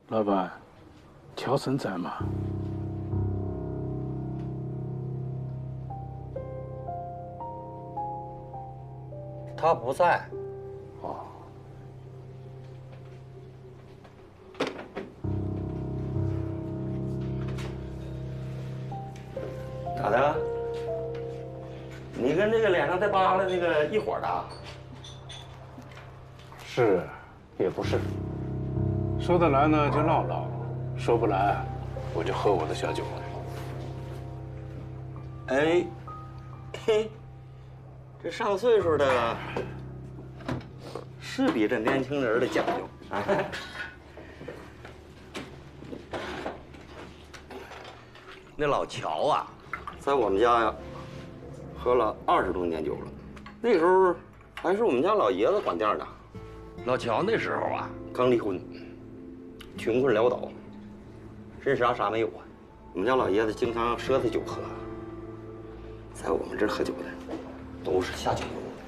老板，乔森在吗？他不在。哦，咋的？你跟这个脸上带疤的那个一伙的啊？是，也不是。说得来呢就唠唠，说不来我就喝我的小酒。哎，嘿，这上岁数的，是比这年轻人的讲究啊。那老乔啊，在我们家呀，喝了20多年酒了。那时候还是我们家老爷子管店呢。老乔那时候啊，刚离婚，穷困潦倒，身上啥没有啊。我们家老爷子经常赊他酒喝。在我们这儿喝酒的，都是下酒楼的，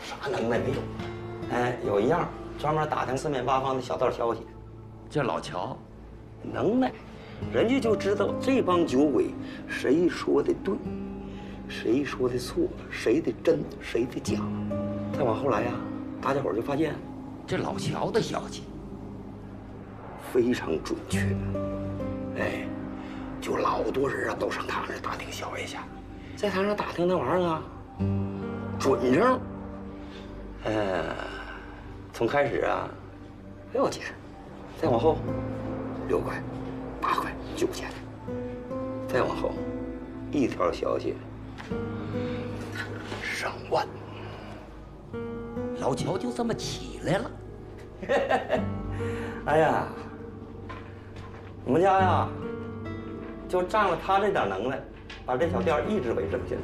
啥能耐没有。哎，有一样专门打听四面八方的小道消息。这老乔，能耐，人家就知道这帮酒鬼谁说的对，谁说的错，谁的真，谁的假。再往后来呀，大家伙就发现，这老乔的消息非常准确。哎，就老多人啊都上他那儿打听消息去。在他那打听那玩意儿啊，准成，从开始啊6块钱，再往后6块、8块、9块钱，再往后一条消息上万，老乔就这么起来了。哎呀，我们家呀就仗了他这点能耐。把这小店一直维持到现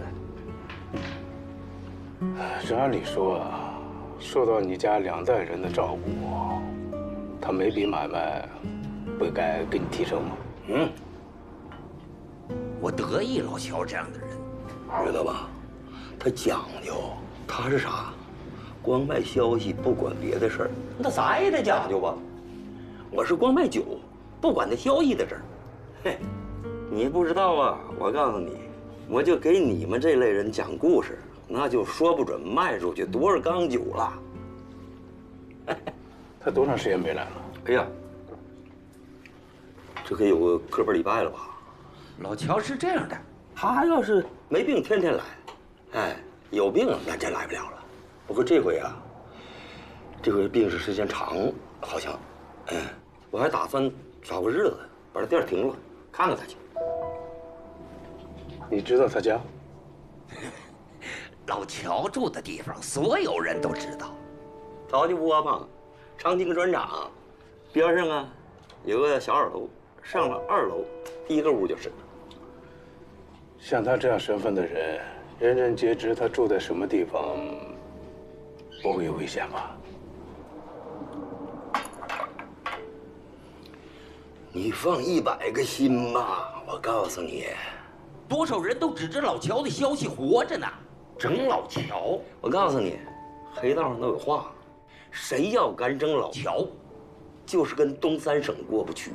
在。这按理说啊，受到你家2代人的照顾，他每笔买卖不该给你提成吗？嗯，我得意老乔这样的人，知道吧？他讲究，他是啥？光卖消息，不管别的事儿，那啥也得讲究吧？我是光卖酒，不管那消息的事儿。嘿。你不知道啊，我告诉你，我就给你们这类人讲故事，那就说不准卖出去多少缸酒了。他多长时间没来了？哎呀，这可有个把礼拜了吧？老乔是这样的，他要是没病天天来，哎，有病那真来不了了。不过这回啊，这回病是时间长，好像，我还打算找个日子把这店停了，看看他去。你知道他家？老乔住的地方，所有人都知道。陶家窝嘛，长青砖厂边上啊，有个小2楼，上了2楼，第一个屋就是。像他这样身份的人，人人皆知他住在什么地方，不会有危险吧？你放100个心吧，我告诉你。多少人都指着老乔的消息活着呢，整老乔。我告诉你，黑道上都有话，谁要敢整老乔，就是跟东3省过不去。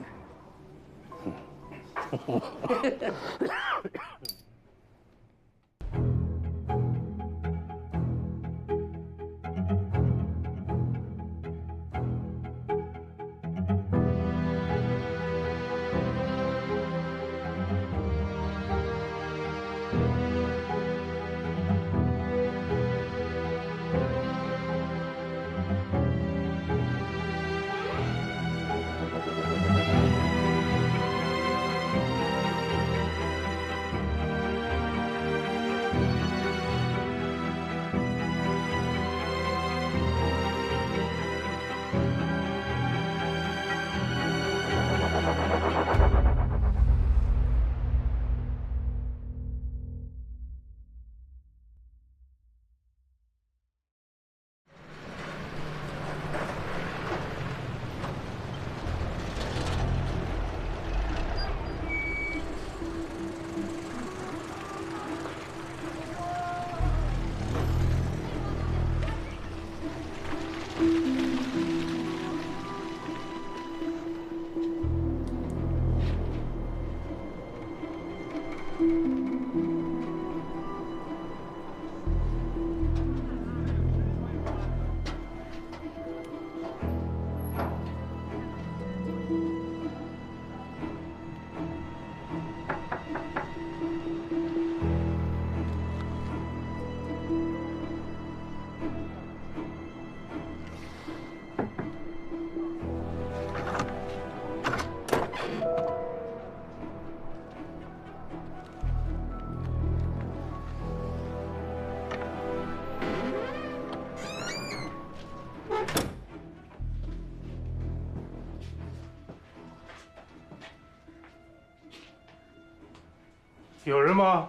有人吗？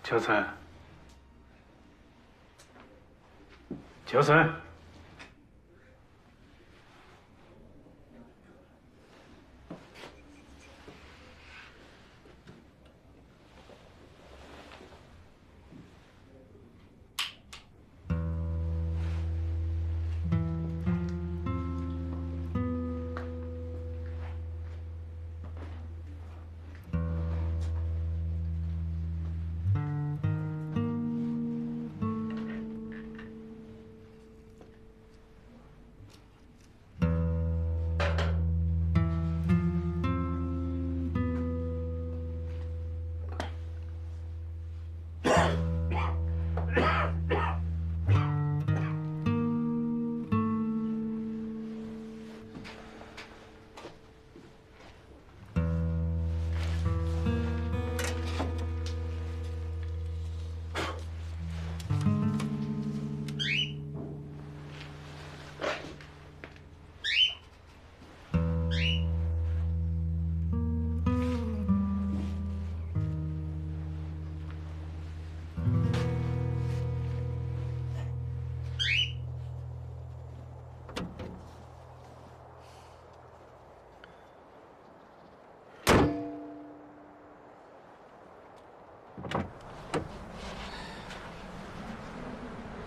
乔森，乔森。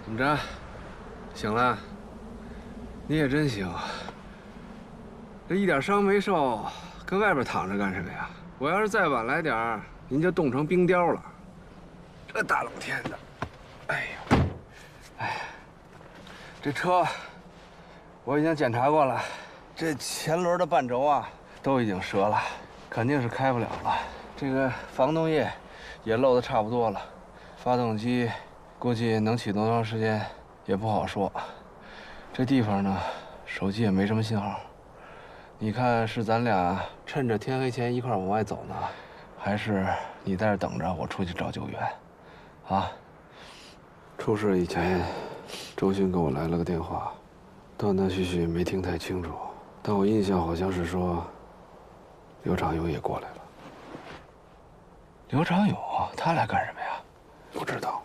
怎么着？醒了？你也真行，这一点伤没受，跟外边躺着干什么呀？我要是再晚来点儿，您就冻成冰雕了。这大冷天的，哎呦，哎，这车我已经检查过了，这前轮的半轴啊都已经折了，肯定是开不了了。这个防冻液也漏得差不多了，发动机。估计能启动多长时间也不好说。这地方呢，手机也没什么信号。你看是咱俩趁着天黑前一块往外走呢，还是你在这等着我出去找救援？啊？出事以前，周迅给我来了个电话，断断续续没听太清楚，但我印象好像是说刘长勇也过来了。刘长勇他来干什么呀？不知道。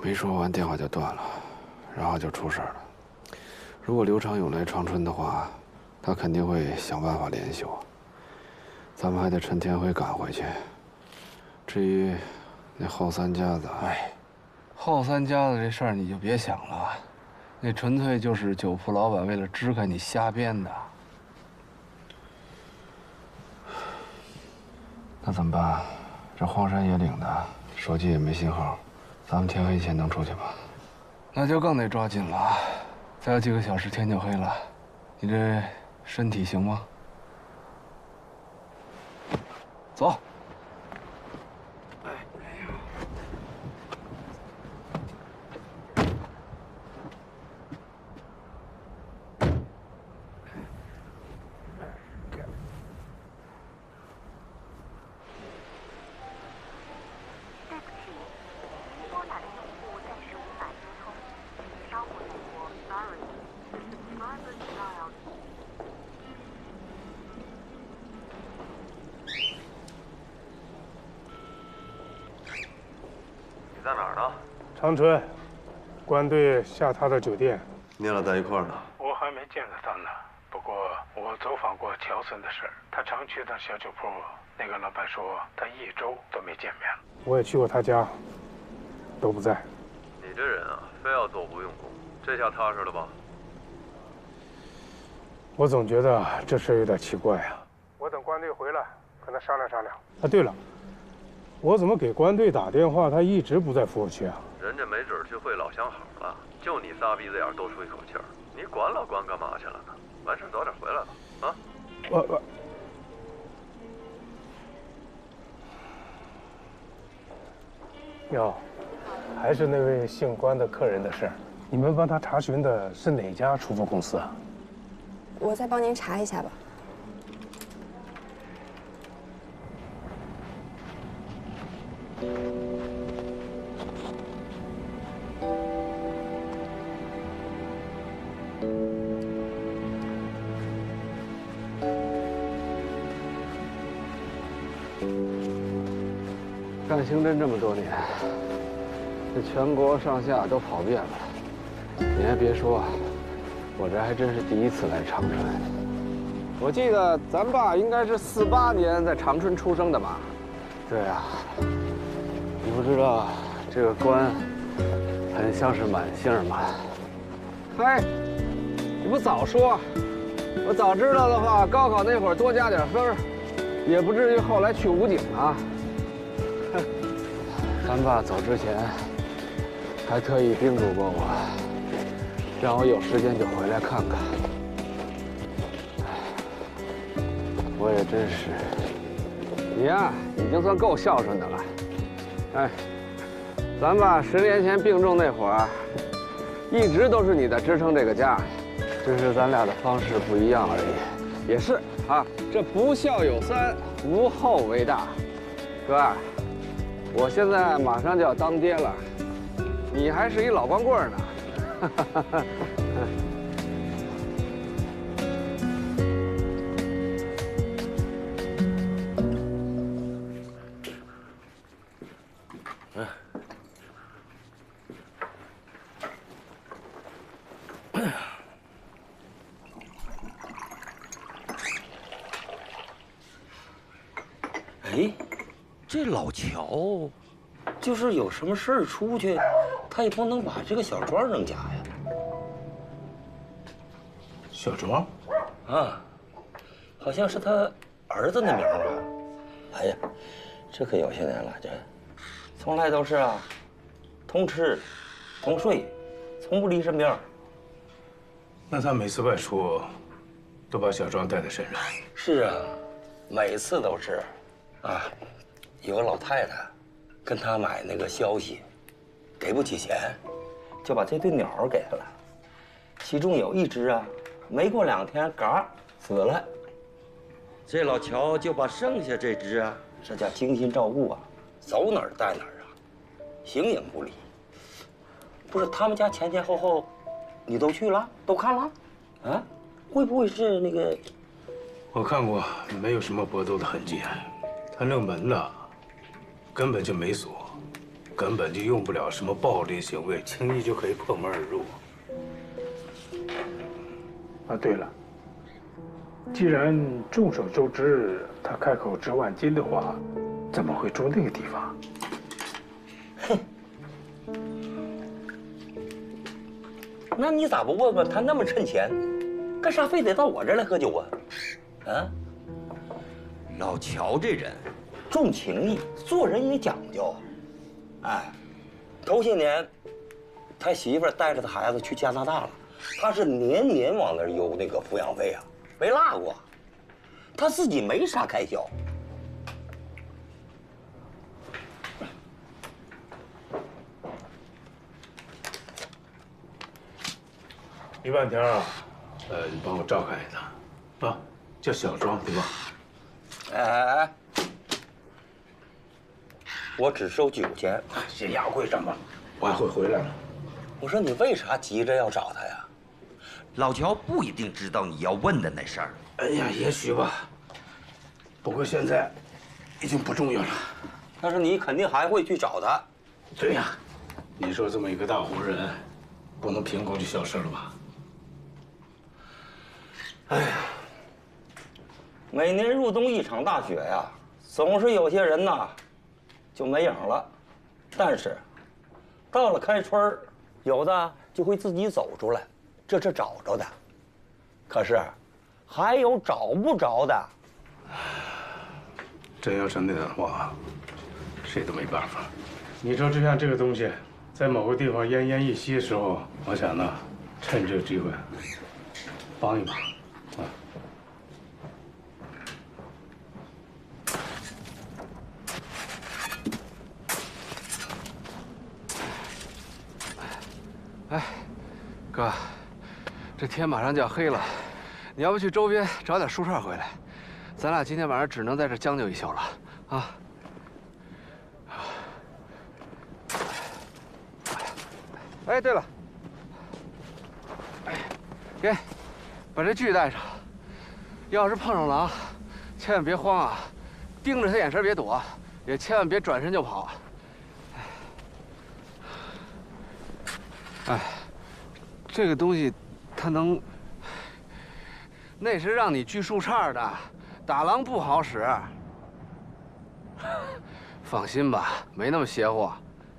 没说完，电话就断了，然后就出事了。如果刘长勇来长春的话，他肯定会想办法联系我。咱们还得趁天黑赶回去。至于那后三家子，哎，后三家子这事儿你就别想了，那纯粹就是酒铺老板为了支开你瞎编的。那怎么办？这荒山野岭的，手机也没信号。咱们天黑前能出去吗？那就更得抓紧了，再有几个小时天就黑了。你这身体行吗？走。在哪儿呢？长春，官队下榻的酒店。你俩在一块儿呢？我还没见到他呢，不过我走访过乔森的事儿，他常去趟小酒铺。那个老板说他一周都没见面了。我也去过他家，都不在。你这人啊，非要做无用功，这下踏实了吧？我总觉得这事有点奇怪啊。我等官队回来，跟他商量商量。啊，对了。我怎么给官队打电话，他一直不在服务区啊？人家没准去会老相好了，就你仨鼻子眼多出一口气儿，你管老关干嘛去了呢？完事早点回来吧，啊！我哟，还是那位姓关的客人的事儿，你们帮他查询的是哪家出租公司啊？我再帮您查一下吧。干刑侦这么多年，这全国上下都跑遍了。你还别说，我这还真是第一次来长春。我记得咱爸应该是48年在长春出生的嘛。对啊，你不知道这个官很像是满姓吗？嗨，你不早说，我早知道的话，高考那会儿多加点分，也不至于后来去武警啊。哼，咱爸走之前还特意叮嘱过我，让我有时间就回来看看。我也真是，你呀，已经算够孝顺的了。哎，咱爸10年前病重那会儿，一直都是你在支撑这个家，只是咱俩的方式不一样而已。也是啊，这不孝有三，无后为大。哥，我现在马上就要当爹了，你还是一老光棍呢。哎，这老乔，就是有什么事儿出去，他也不能把这个小庄扔家呀。小庄？啊，好像是他儿子的名儿吧？哎呀，这可有些年了，这从来都是啊，同吃，同睡，从不离身边。那他每次外出，都把小庄带在身上？是啊，每次都是。啊，有个老太太跟他买那个消息，给不起钱，就把这对鸟给他了。其中有一只啊，没过2天，嘎死了。这老乔就把剩下这只啊，这叫精心照顾啊，走哪儿带哪儿啊，形影不离。不是他们家前前后后，你都去了，都看了，啊？会不会是那个？我看过，没有什么搏斗的痕迹。他那门呢，根本就没锁，根本就用不了什么暴力行为，轻易就可以破门而入。啊，对了，既然众所周知他开口值万金的话，怎么会住那个地方？哼，那你咋不问问他那么趁钱，干啥非得到我这儿来喝酒啊？啊？老乔这人重情义，做人也讲究。哎，头些年，他媳妇儿带着他孩子去加拿大了，他是年年往那儿邮那个抚养费啊，没落过。他自己没啥开销。李半天啊，你帮我照看一他，啊，叫小庄对吧？哎，我只收酒钱，先押会上吧，我还会回来的。我说你为啥急着要找他呀？老乔不一定知道你要问的那事儿。哎呀，也许吧。不过现在已经不重要了。但是你肯定还会去找他。对呀，你说这么一个大活人，不能凭空就消失了吧？哎呀。每年入冬一场大雪呀，总是有些人呐就没影了。但是到了开春，有的就会自己走出来，这是找着的。可是还有找不着的。真要是那样的话，谁都没办法。你说，就像这个东西，在某个地方奄奄一息的时候，我想呢，趁这个机会帮一帮啊。哎，哥，这天马上就要黑了，你要不去周边找点树杈回来？咱俩今天晚上只能在这将就一宿了，啊！哎，对了，给，把这锯带上。要是碰上狼，千万别慌啊，盯着他眼神别躲，也千万别转身就跑。哎，这个东西，它能，那是让你锯树杈的，打狼不好使。放心吧，没那么邪乎。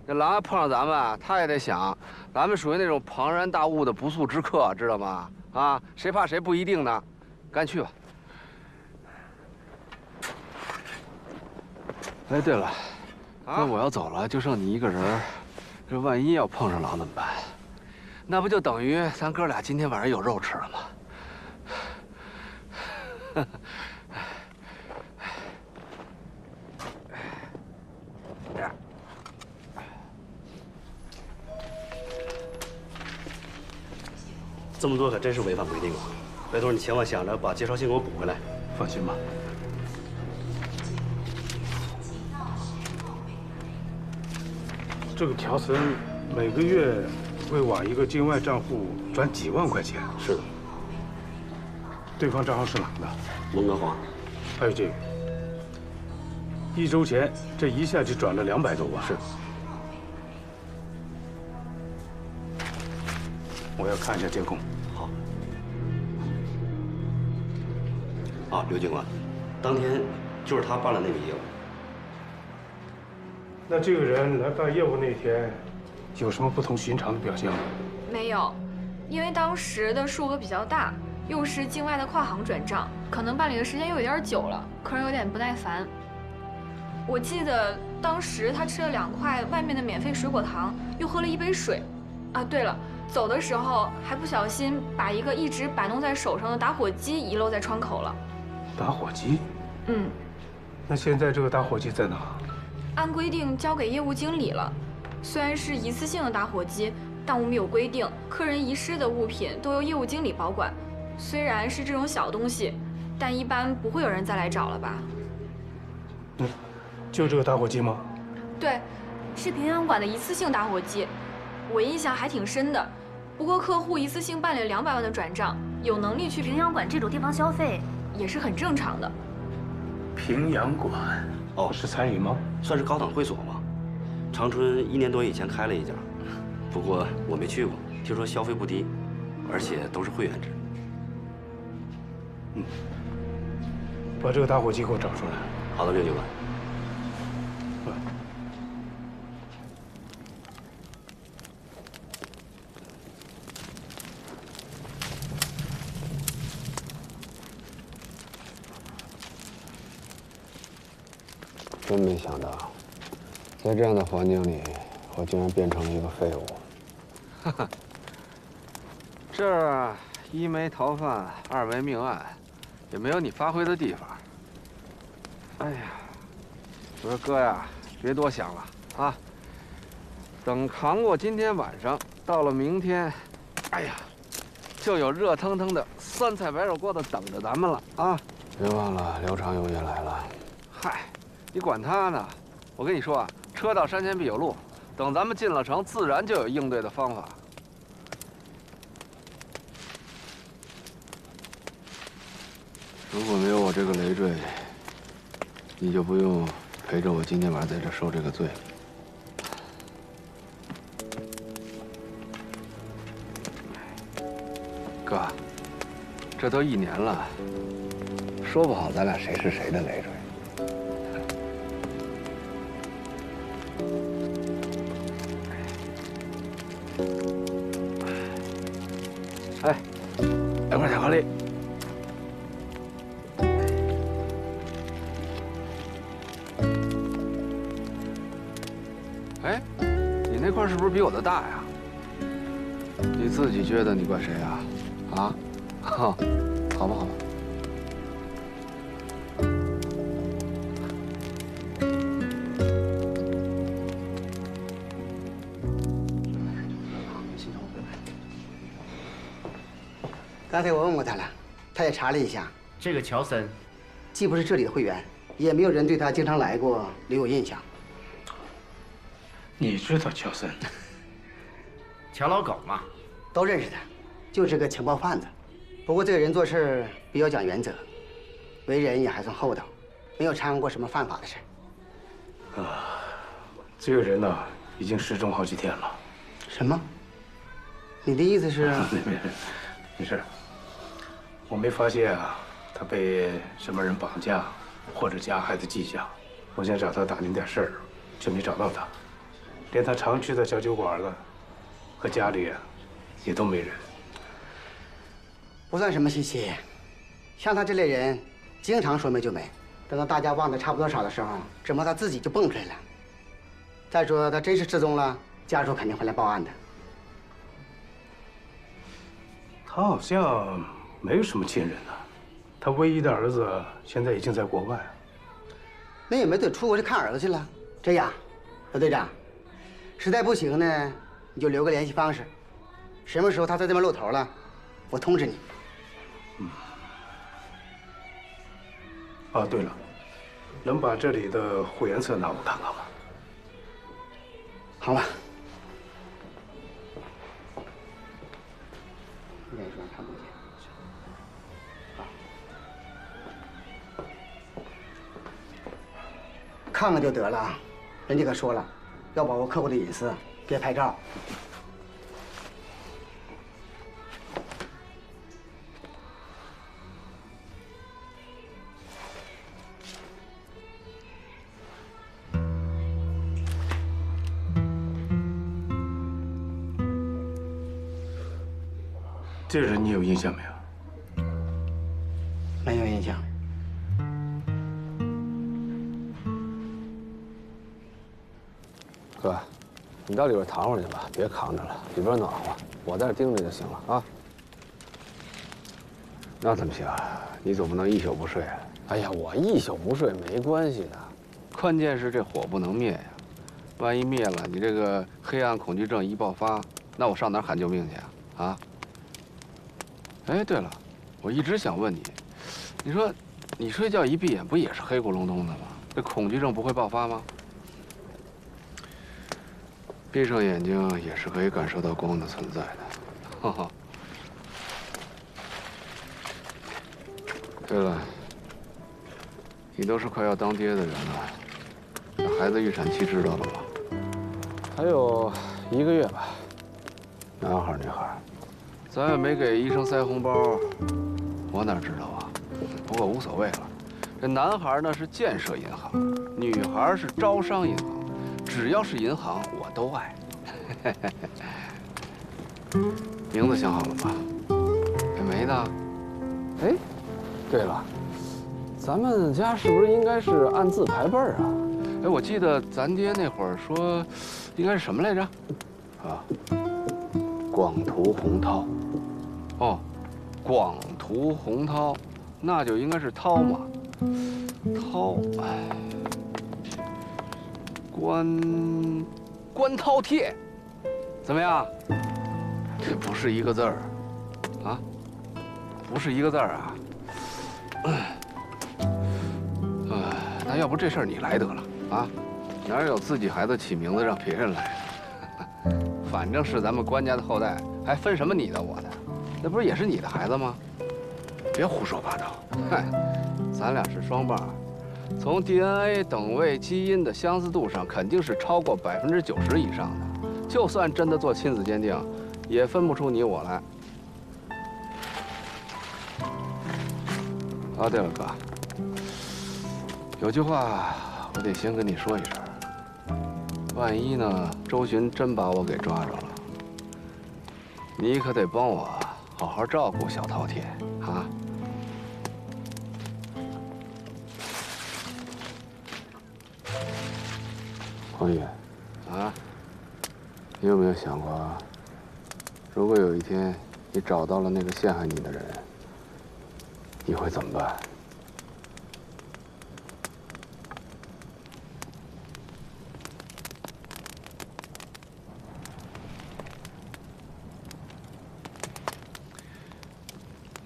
那狼要碰上咱们啊，他也得想，咱们属于那种庞然大物的不速之客，知道吗？啊，谁怕谁不一定呢。赶紧去吧。哎，对了，那我要走了，就剩你一个人儿，这万一要碰上狼怎么办？那不就等于咱哥俩今天晚上有肉吃了吗？这么做可真是违反规定了，拜托你千万想着把介绍信给我补回来。放心吧。这个乔森每个月会往一个境外账户转几万块钱。是的。对方账号是哪的？龙哥华。还有这个，1周前这一下就转了200多万。是。我要看一下监控。好。啊，刘警官，当天就是他办了那个业务。那这个人来办业务那天，有什么不同寻常的表现吗？没有，因为当时的数额比较大，又是境外的跨行转账，可能办理的时间又有点久了，客人有点不耐烦。我记得当时他吃了2块外面的免费水果糖，又喝了1杯水。啊，对了，走的时候还不小心把一个一直摆弄在手上的打火机遗漏在窗口了。打火机？嗯。那现在这个打火机在哪？按规定交给业务经理了。虽然是一次性的打火机，但我们有规定，客人遗失的物品都由业务经理保管。虽然是这种小东西，但一般不会有人再来找了吧？嗯，就这个打火机吗？对，是平阳馆的一次性打火机，我印象还挺深的。不过客户一次性办理200万的转账，有能力去平阳馆这种地方消费，也是很正常的。平阳馆。哦，是餐饮吗？算是高档会所吗？长春1年多以前开了一家，不过我没去过，听说消费不低，而且都是会员制。嗯，把这个打火机给我找出来。好的，刘警官。真没想到，在这样的环境里，我竟然变成了一个废物。哈哈，这儿1没逃犯，2没命案，也没有你发挥的地方。哎呀，我说哥呀，别多想了啊！等扛过今天晚上，到了明天，哎呀，就有热腾腾的酸菜白肉锅子等着咱们了啊！别忘了刘长勇也来了。嗨。你管他呢！我跟你说啊，车到山前必有路，等咱们进了城，自然就有应对的方法。如果没有我这个累赘，你就不用陪着我今天晚上在这受这个罪。哥，这都1年了，说不好咱俩谁是谁的累赘。哎，2块巧克力。哎，你那块是不是比我的大呀？你自己觉得你怪谁啊？啊？好吧，好吧。刚才我问过他了，他也查了一下，这个乔森，既不是这里的会员，也没有人对他经常来过留有印象。你知道乔森？乔老狗嘛，都认识他，就是个情报贩子。不过这个人做事比较讲原则，为人也还算厚道，没有掺和过什么犯法的事。这个人呢，已经失踪好几天了。什么？你的意思是？没事，我没发现啊，他被什么人绑架或者加害的迹象。我想找他打听点事儿，却没找到他，连他常去的小酒馆子和家里啊，也都没人。不算什么稀奇，像他这类人，经常说没就没，等到大家忘得差不多少的时候，指望他自己就蹦出来了。再说他真是失踪了，家属肯定会来报案的。他好像没有什么亲人呢，他唯一的儿子现在已经在国外。那也没得出国去看儿子去了。这样，罗队长，实在不行呢，你就留个联系方式，什么时候他在这边露头了，我通知你。啊，对了，能把这里的会员册拿我看看吗？好了。应该说看不见。看看就得了，人家可说了，要保护客户的隐私，别拍照。这人你有印象没有？没有印象。哥，你到里边躺会儿去吧，别扛着了，里边暖和，我在这盯着就行了啊。那怎么行？你总不能一宿不睡啊？哎呀，我一宿不睡没关系的，关键是这火不能灭呀。万一灭了，你这个黑暗恐惧症一爆发，那我上哪儿喊救命去啊？啊？哎，对了，我一直想问你，你说你睡觉一闭眼不也是黑咕隆咚的吗？这恐惧症不会爆发吗？闭上眼睛也是可以感受到光的存在的，哈哈。对了，你都是快要当爹的人了，那孩子预产期知道了吗？还有1个月吧。男孩女孩，咱也没给医生塞红包，我哪知道啊？不过无所谓了，这男孩呢是建设银行，女孩是招商银行。只要是银行，我都爱。名字想好了吗？还没呢。哎，对了，咱们家是不是应该是按字排辈儿啊？哎，我记得咱爹那会儿说，应该是什么来着？啊，广图洪涛。哦，广图洪涛，那就应该是涛嘛。涛，哎。关饕餮，怎么样？这不是一个字儿，啊，不是一个字儿啊。那要不这事儿你来得了啊？哪有自己孩子起名字让别人来？反正是咱们关家的后代，还分什么你的我的？那不是也是你的孩子吗？别胡说八道！嗨，咱俩是双伴儿。从 DNA 等位基因的相似度上，肯定是超过90%以上的。就算真的做亲子鉴定，也分不出你我来。啊，对了，哥，有句话我得先跟你说一声。万一呢，周巡真把我给抓着了，你可得帮我好好照顾小饕餮啊。黄宇，啊，你有没有想过，如果有一天你找到了那个陷害你的人，你会怎么办？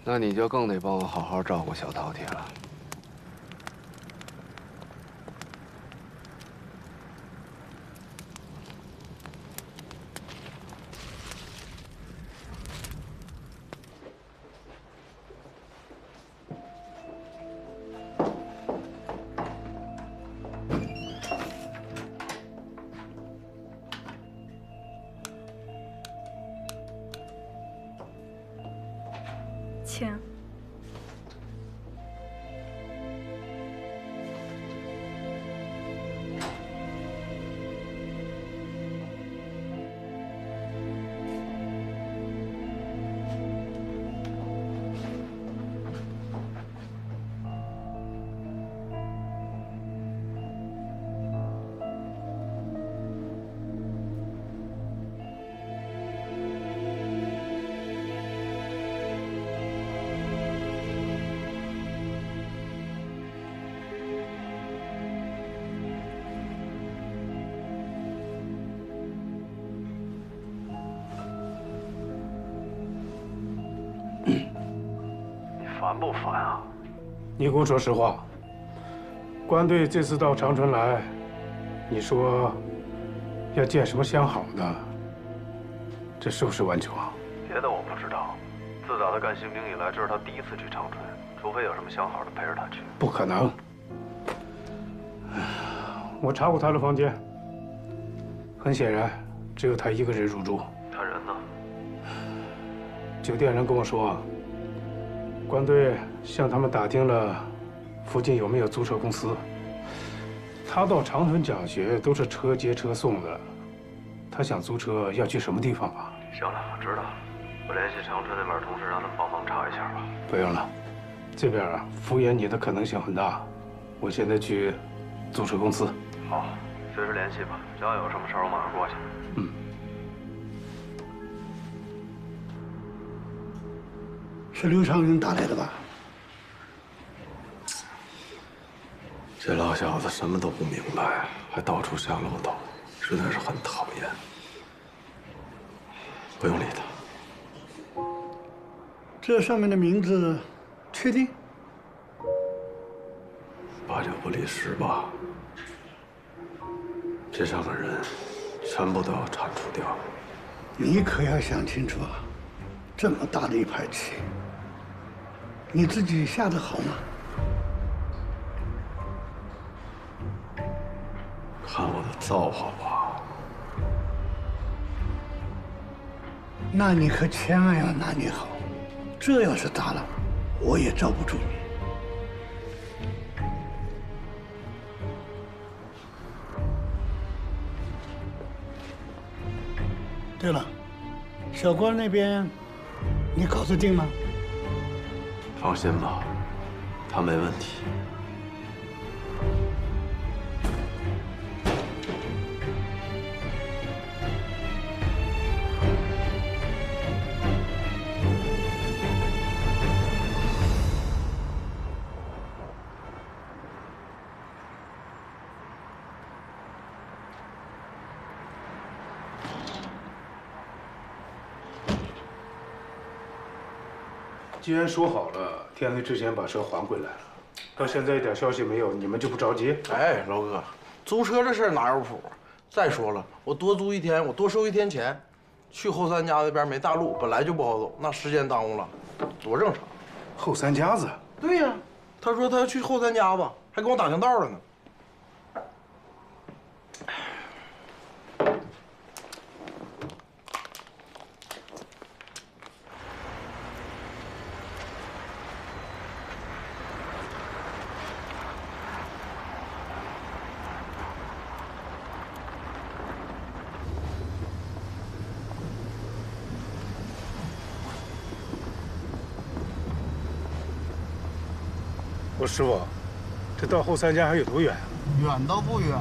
那你就更得帮我好好照顾小饕餮了。请。烦不烦啊？你给我说实话，关队这次到长春来，你说要见什么相好的？这是不是完球啊？别的我不知道，自打他干新兵以来，这是他第一次去长春，除非有什么相好的陪着他去。不可能。我查过他的房间，很显然只有他一个人入住。他人呢？酒店人跟我说，关队向他们打听了附近有没有租车公司。他到长春讲学都是车接车送的，他想租车要去什么地方吧？行了，我知道了，我联系长春那边同事，让他们帮忙查一下吧。不用了，这边啊敷衍你的可能性很大。我现在去租车公司。好，随时联系吧，只要有什么事儿，我马上过去。嗯。是刘长云打来的吧？这老小子什么都不明白，还到处瞎唠叨，实在是很讨厌。不用理他。这上面的名字，确定8九不离10吧。这上的人，全部都要铲除掉。你可要想清楚啊！这么大的一盘棋，你自己下得好吗？看我的造化吧！那你可千万要拿捏好，这要是砸了，我也罩不住你。对了，小关那边，你搞得定吗？放心吧，他没问题。既然说好了，天黑之前把车还回来了，到现在一点消息没有，你们就不着急？哎，老哥，租车这事儿哪有谱？再说了，我多租1天，我多收1天钱。去后三家那边没大路，本来就不好走，那时间耽误了，多正常。后三家子？对呀，他说他要去后三家子，还跟我打听道了呢。我师傅，这到后三家还有多远？远倒不远，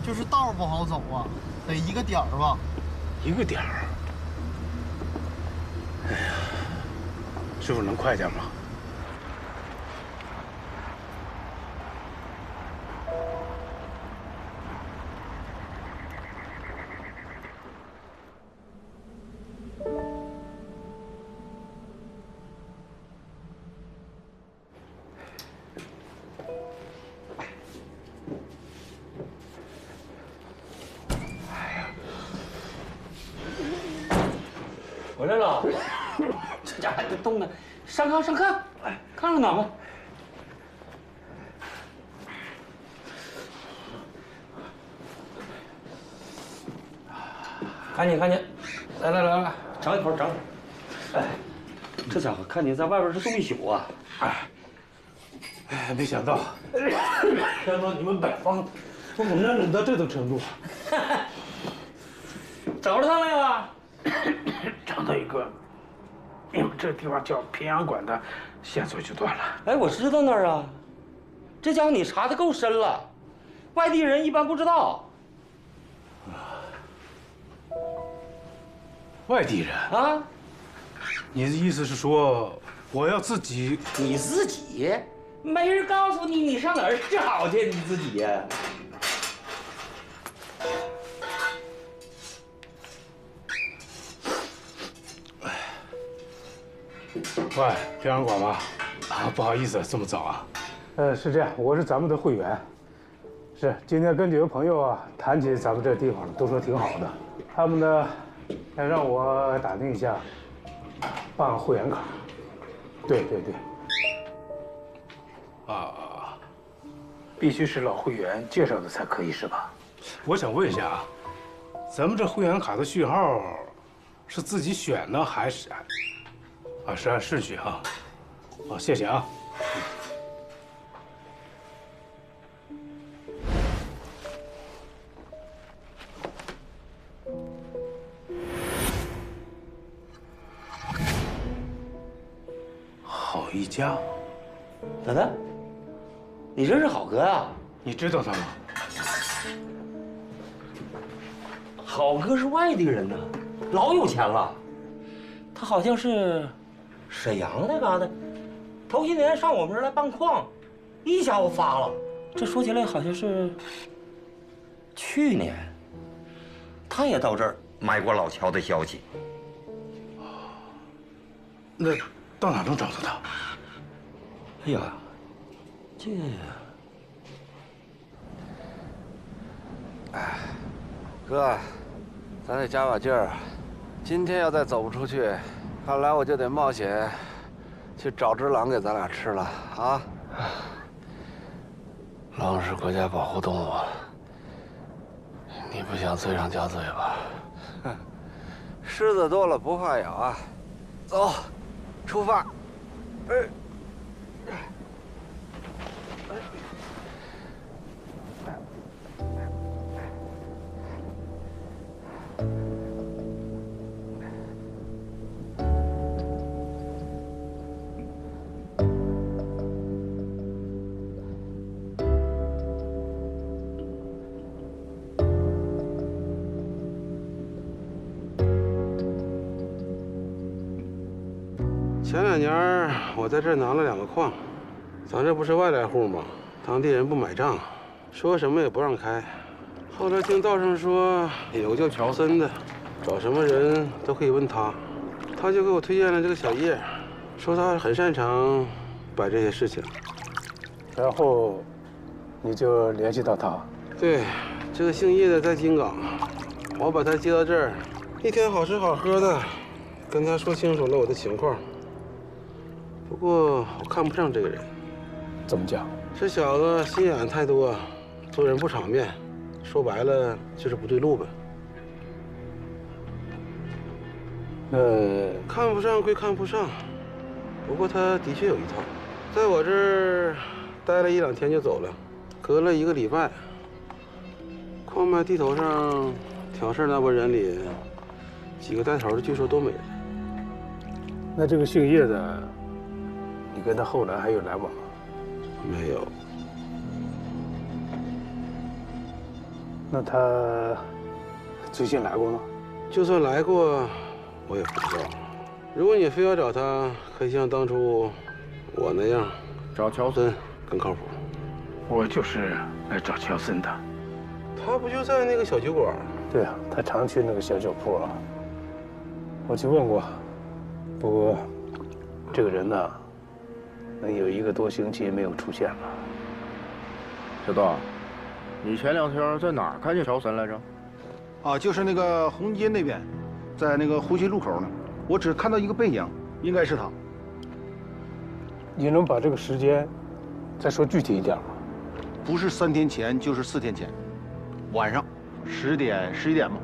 就是道不好走啊，得1个点儿吧。1个点儿？哎呀，师傅能快点吗？回来了，这家伙冻的，上炕上炕，哎，炕上暖和。赶紧赶紧，来，尝一口，尝一口。哎，这家伙看你在外边是冻一宿啊！哎，没想到，看到你们北方，我们这冷到这种程度。找着他没有啊？找到一个，你们这地方叫平阳馆的线索就断了。哎，我知道那儿啊。这家伙你查的够深了，外地人一般不知道。外地人啊？你的意思是说，我要自己？你自己？没人告诉你，你上哪儿找去？你自己呀？喂，平阳馆吗？啊，不好意思，这么早啊。是这样，我是咱们的会员。是今天跟几个朋友啊谈起咱们这地方，都说挺好的。他们呢，还让我打听一下，办个会员卡。对。啊，必须是老会员介绍的才可以是吧？我想问一下啊，咱们这会员卡的序号是自己选呢，还是？啊，是按顺序啊。好，谢谢啊。好一家，等等，你认识好哥啊？你知道他吗？好哥是外地人呢，老有钱了。他好像是沈阳那嘎达，头些年上我们这儿来办矿，一下午发了。这说起来好像是去年，他也到这儿买过老乔的消息。那到哪能找到他？哎呀，这……哎，哥，咱得加把劲儿。今天要再走不出去，看来我就得冒险去找只狼给咱俩吃了啊！狼是国家保护动物，你不想罪上加罪吧？狮子多了不怕咬啊！走，出发！前2年我在这儿拿了2个矿，咱这不是外来户吗？当地人不买账，说什么也不让开。后来听道上说有个叫乔森的，找什么人都可以问他，他就给我推荐了这个小叶，说他很擅长摆这些事情。然后你就联系到他？对，这个姓叶的在金港，我把他接到这儿，一天好吃好喝的，跟他说清楚了我的情况。不过我看不上这个人。怎么讲？这小子心眼太多，做人不场面，说白了就是不对路呗。看不上归看不上，不过他的确有一套，在我这儿待了1、2天就走了，隔了1个礼拜，矿脉地头上挑事那拨人里，几个带头的据说都没人。那这个姓叶的，你跟他后来还有来往吗？没有。那他最近来过吗？就算来过，我也不知道。如果你非要找他，可以像当初我那样找乔森，更靠谱。我就是来找乔森的。他不就在那个小酒馆？对啊，他常去那个小酒铺啊。我去问过，不过这个人呢，能有1个多星期没有出现了。小道，你前2天在哪儿看见乔森来着？啊，就是那个红街那边，在那个湖西路口呢。我只看到一个背影，应该是他。你能把这个时间再说具体一点吗？不是3天前，就是4天前，晚上10点、11点吗？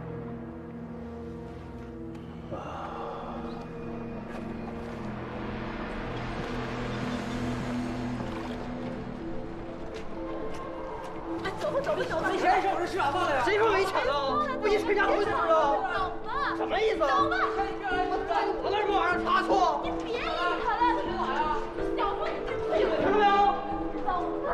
没钱是我这吃啥饭了呀？谁说没钱了？不许谁家回头啊！走吧，什么意思？走吧！我那什么玩意儿查错？你别理他了。小凤，你听没有？听到没有？走吧。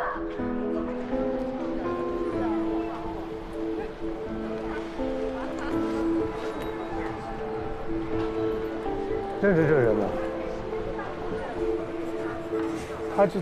认识这人吗？他这。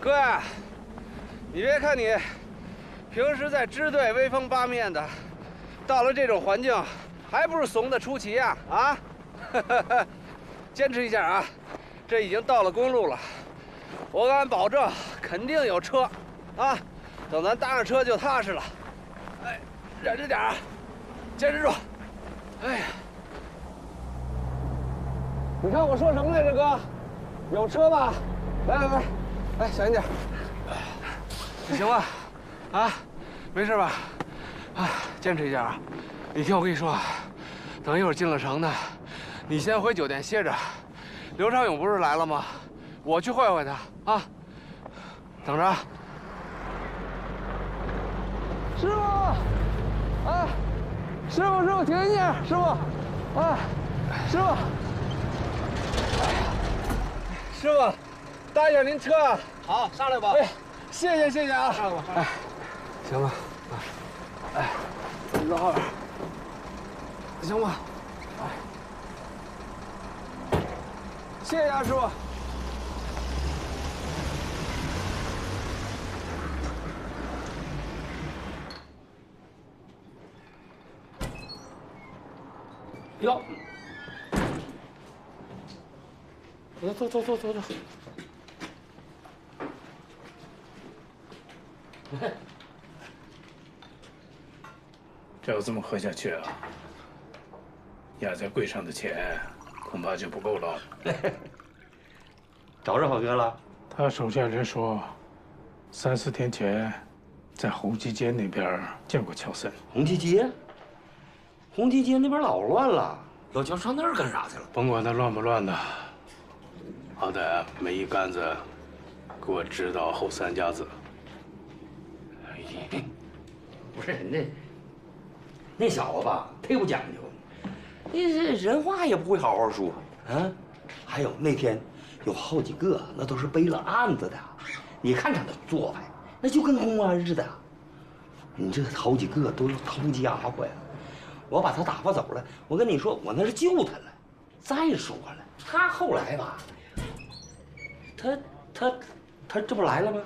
哥呀，你别看你平时在支队威风八面的，到了这种环境，还不是怂得出奇呀！啊，坚持一下啊！这已经到了公路了，我敢保证，肯定有车，啊！等咱搭上车就踏实了。哎，忍着点啊，坚持住！哎呀，你看我说什么来着，哥？有车吧？来来来。哎，小心点！你行吧？啊，没事吧？啊，坚持一下啊！你听我跟你说，等一会儿进了城呢，你先回酒店歇着。刘长勇不是来了吗？我去会会他啊！等着。师傅，啊，师傅，停一下，师傅，啊，师傅，师傅。搭一下您车啊！好，上来吧。哎，谢谢啊！上来吧。哎，行了，啊，哎，你坐后边，行吧？哎，谢谢啊，师傅。哟，走。这要这么喝下去啊，压在柜上的钱恐怕就不够了。找着好哥了？他手下人说，3、4天前在红旗街那边见过乔森。红旗街？红旗街那边老乱了，老乔上那儿干啥去了？甭管他乱不乱的，好歹没一竿子给我支到后3家子。不是那小子吧，忒不讲究，那这人话也不会好好说啊。还有那天有好几个，那都是背了案子的，你看他的做派，那就跟公安似的。你这好几个都是偷家伙呀！我把他打发走了，我跟你说，我那是救他了。再说了，他后来吧，他这不来了吗？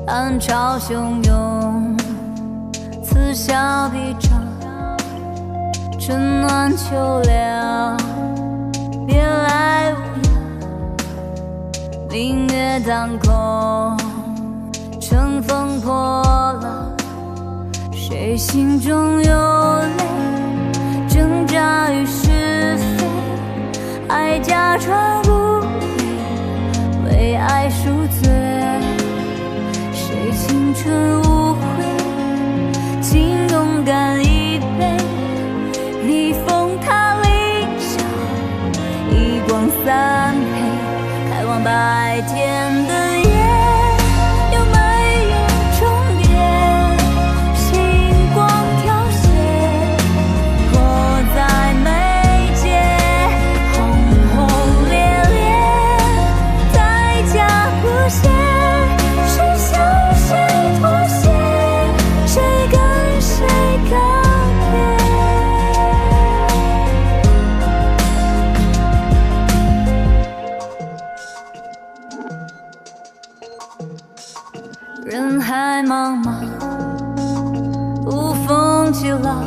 暗潮汹涌，此消彼长，春暖秋凉，别来无恙。明月当空，乘风破浪，谁心中有泪，挣扎于是非，爱假装不理，为爱赎罪，谁青春无悔，请勇敢一杯，逆风踏理想，一光三配，开往白天的夜，有没有终点？星光凋谢，迫在眉间，轰轰烈烈，代价不屑，谁向谁妥协，谁跟谁告别。人海茫茫，无风起浪，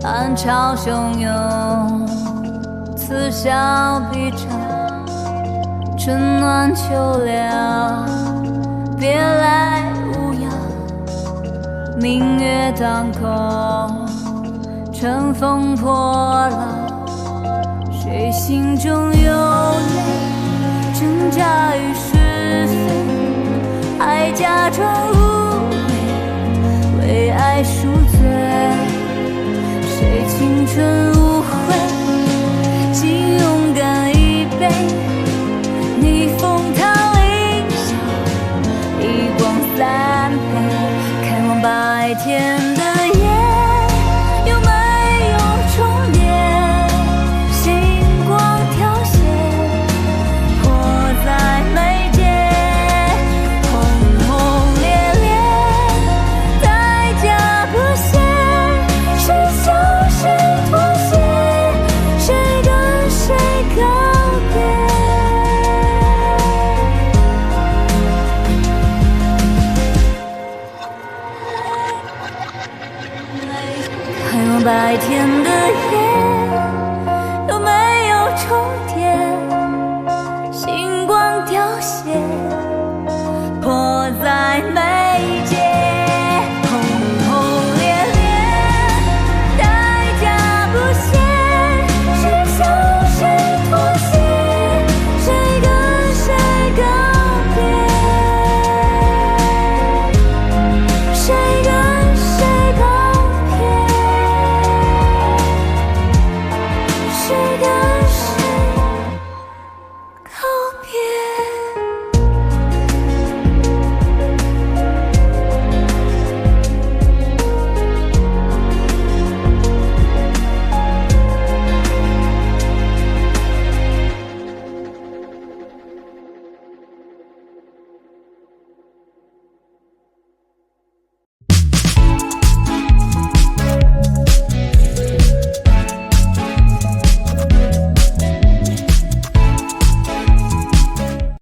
暗潮汹涌，此消彼长，春暖秋凉，别来无恙，明月当空，乘风破浪，谁心中有泪，挣扎于是非，爱假装无畏，为爱赎罪，谁青春无悔，请勇敢一杯，逆风踏理想，一光三配，开往白天的夜，有没有终点？星光凋谢，迫在眉间，轰轰烈烈，代价不屑，谁向谁妥协，谁跟谁告别。开往白天的夜，有没有终点？星光凋谢，迫在眉间，轰轰烈烈，代价不屑，谁向谁妥协，谁跟谁告别，谁跟谁告别，谁跟谁告别。